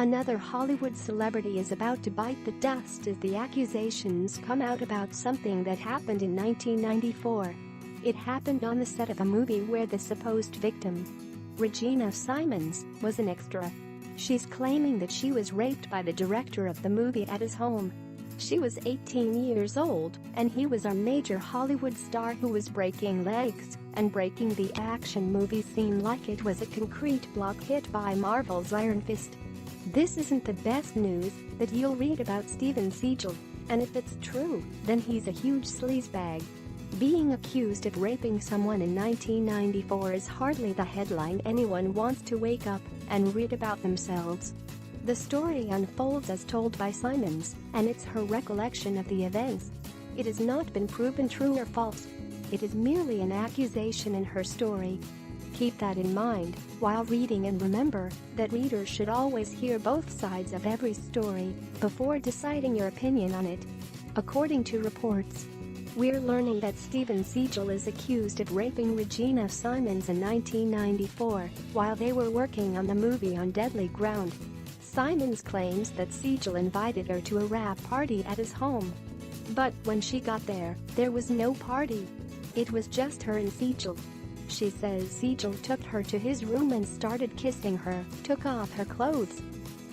Another Hollywood celebrity is about to bite the dust as the accusations come out about something that happened in 1994. It happened on the set of a movie where the supposed victim, Regina Simons, was an extra. She's claiming that she was raped by the director of the movie at his home. She was 18 years old, and he was a major Hollywood star who was breaking legs and breaking the action movie scene like it was a concrete block hit by Marvel's Iron Fist. This isn't the best news that you'll read about Steven Seagal, and if it's true, then he's a huge sleazebag. Being accused of raping someone in 1994 is hardly the headline anyone wants to wake up and read about themselves. The story unfolds as told by Simons, and it's her recollection of the events. It has not been proven true or false. It is merely an accusation in her story. Keep that in mind while reading, and remember that readers should always hear both sides of every story before deciding your opinion on it. According to reports, we're learning that Steven Seagal is accused of raping Regina Simons in 1994 while they were working on the movie On Deadly Ground. Simons claims that Seagal invited her to a wrap party at his home. But when she got there was no party. It was just her and Seagal. She says Seagal took her to his room and started kissing her, took off her clothes,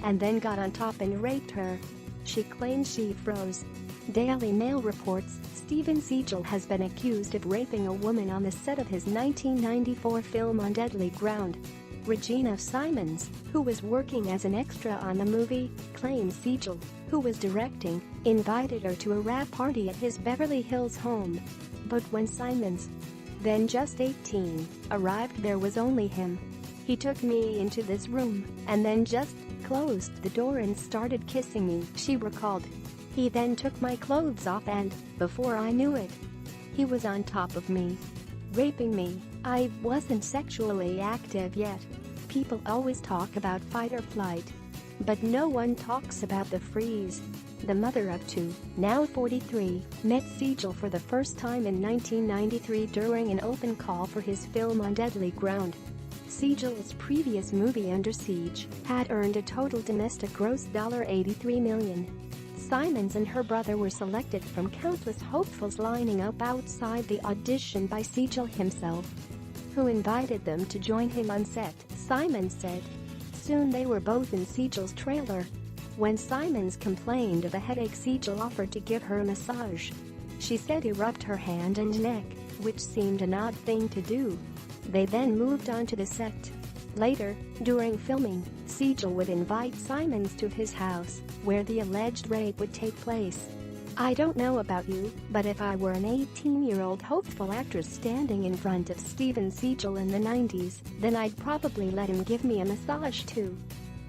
and then got on top and raped her. She claims she froze. Daily Mail reports Steven Seagal has been accused of raping a woman on the set of his 1994 film On Deadly Ground. Regina Simons, who was working as an extra on the movie, claims Seagal, who was directing, invited her to a wrap party at his Beverly Hills home. But when Simons, then just 18, arrived, there was only him. He took me into this room and then just closed the door and started kissing me, she recalled. He then took my clothes off and, before I knew it, he was on top of me, raping me. I wasn't sexually active yet. People always talk about fight or flight, but no one talks about the freeze. The mother of two, now 43, met Seagal for the first time in 1993 during an open call for his film On Deadly Ground. Seagal's previous movie Under Siege had earned a total domestic gross $83 million. Simons and her brother were selected from countless hopefuls lining up outside the audition by Seagal himself, who invited them to join him on set, Simons said. Soon they were both in Seagal's trailer. When Simons complained of a headache, Seagal offered to give her a massage. She said he rubbed her hand and neck, which seemed an odd thing to do. They then moved on to the set. Later, during filming, Seagal would invite Simons to his house, where the alleged rape would take place. I don't know about you, but if I were an 18-year-old hopeful actress standing in front of Steven Seagal in the 90s, then I'd probably let him give me a massage too.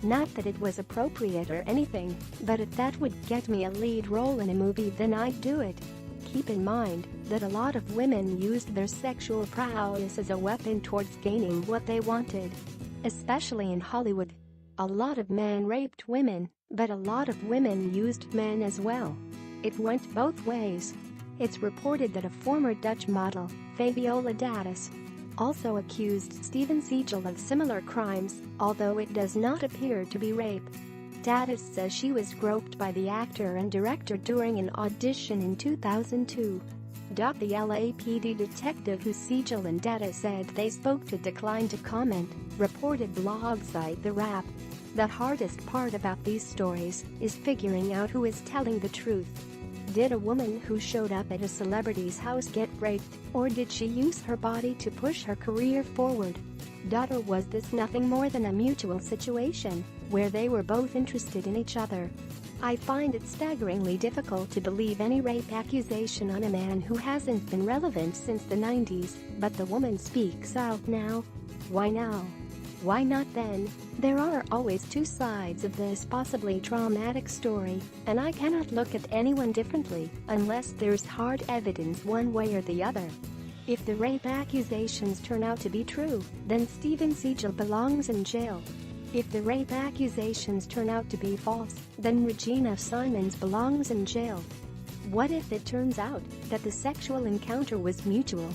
Not that it was appropriate or anything, but if that would get me a lead role in a movie, then I'd do it. Keep in mind that a lot of women used their sexual prowess as a weapon towards gaining what they wanted, especially in Hollywood. A lot of men raped women, but a lot of women used men as well. It went both ways. It's reported that a former Dutch model, Fabiola Datus, also accused Steven Seagal of similar crimes, although it does not appear to be rape. Datus says she was groped by the actor and director during an audition in 2002. The LAPD detective who Seagal and Datus said they spoke to declined to comment, reported blog site The Wrap. The hardest part about these stories is figuring out who is telling the truth. Did a woman who showed up at a celebrity's house get raped, or did she use her body to push her career forward? Or was this nothing more than a mutual situation, where they were both interested in each other? I find it staggeringly difficult to believe any rape accusation on a man who hasn't been relevant since the 90s, but the woman speaks out now. Why now? Why not then? There are always two sides of this possibly traumatic story, and I cannot look at anyone differently unless there's hard evidence one way or the other. If the rape accusations turn out to be true, then Steven Seagal belongs in jail. If the rape accusations turn out to be false, then Regina Simons belongs in jail. What if it turns out that the sexual encounter was mutual?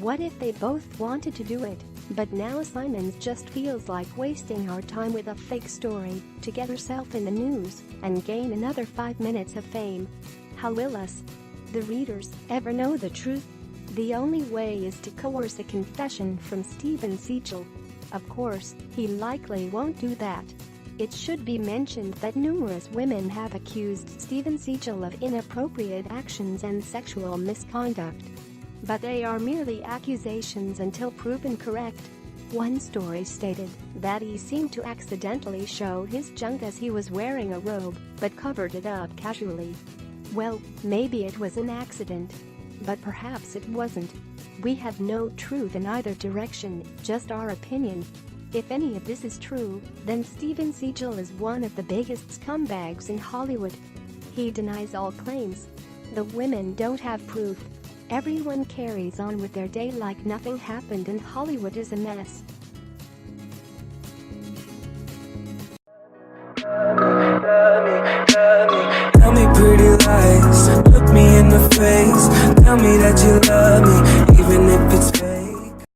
What if they both wanted to do it? But now Simons just feels like wasting our time with a fake story to get herself in the news and gain another 5 minutes of fame. How will us, the readers, ever know the truth? The only way is to coerce a confession from Steven Seagal. Of course, he likely won't do that. It should be mentioned that numerous women have accused Steven Seagal of inappropriate actions and sexual misconduct. But they are merely accusations until proven correct. One story stated that he seemed to accidentally show his junk as he was wearing a robe, but covered it up casually. Well, maybe it was an accident. But perhaps it wasn't. We have no truth in either direction, just our opinion. If any of this is true, then Steven Seagal is one of the biggest scumbags in Hollywood. He denies all claims. The women don't have proof. Everyone carries on with their day like nothing happened and Hollywood is a mess. Tell me pretty lies, look me in the face. Tell me that you love me.